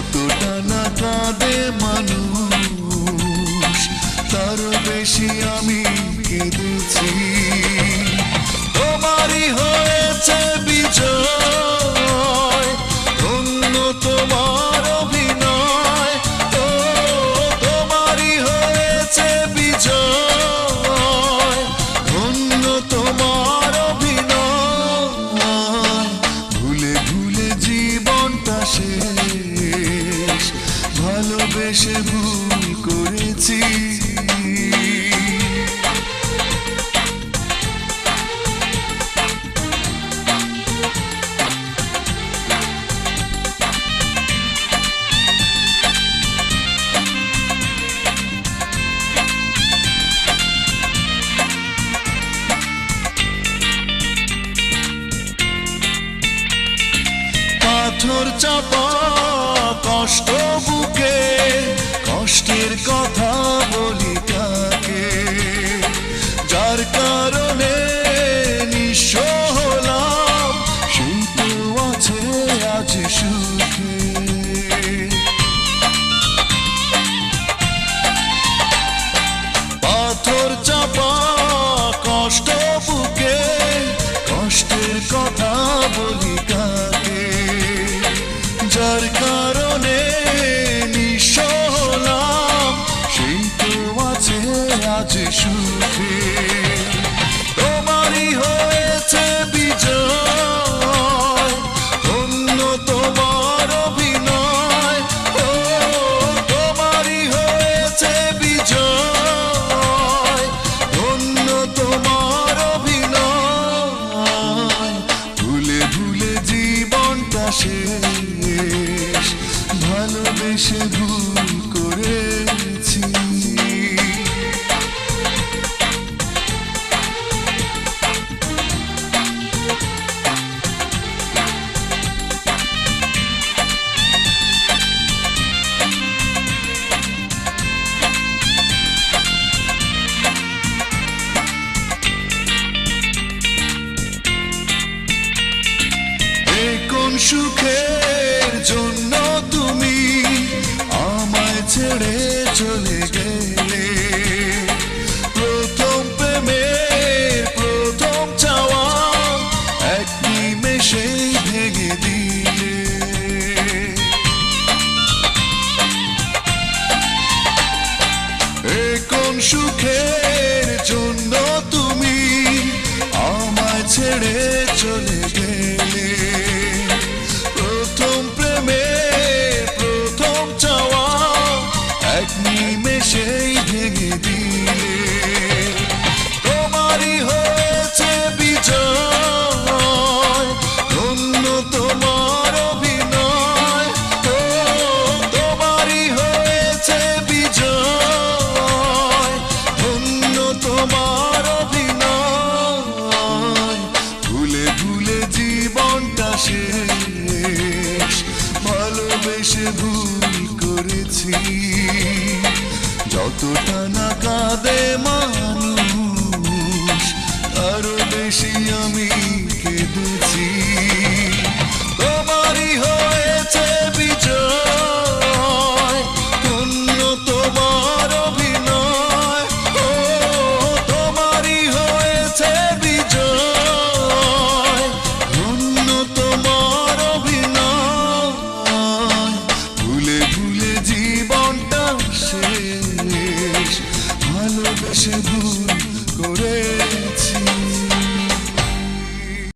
যতটা না কাঁদে মানুষ তার বেশি আমি কেঁদেছি। তোমারই হয়েছে বিজয়, ধন্য তোমার অভিনয়। ও তোমারই হয়েছে বিজয়, ধন্য তোমার অভিনয়। ভুলে ভুলে জীবনটা শেষ, ভালোবেসে ভুল করেছি। পাথর চাপা কষ্ট বুকে, কষ্টের কথা বলি কাকে? যার কারণে নিঃস্ব হলাম, সেই তো আছে আজ সুখে। পাথর চাপা কষ্ট বুকে, কষ্টের কথা বলি কাকে? যার কারণে নিঃস্ব হলাম, সেই তো আছে আজ সুখে। তোমারই হয়েছে বিজয়, ধন্য তোমার অভিনয়। ও তোমারই হয়েছে বিজয়, ধন্য তোমার অভিনয়। ভুলে ভুলে জীবনটা শেষ, ভালোবেসে ভুল করেছি। কোন সুখের জন্য তুমি আমায় ছেড়ে চলে গেলে? প্রথম প্রেমের প্রথম চাওয়া এক নিমেষেই ভেঙে দিলে। কোন সুখের জন্য তুমি আমায় ছেড়ে চলে গেলে? প্রথম প্রেমের প্রথম চাওয়া এক নিমেষেই ভেঙে দিলে। তোমারই হয়েছে বিজয়, ধন্য তোমার অভিনয়। ও তোমারই হয়েছে বিজয়, ধন্য তোমার অভিনয়। ভুলে ভুলে জীবনটা শেষ, ভালোবেসে ভুল করেছি। যতটা না কাঁদে মানুষ তারও বেশি আমি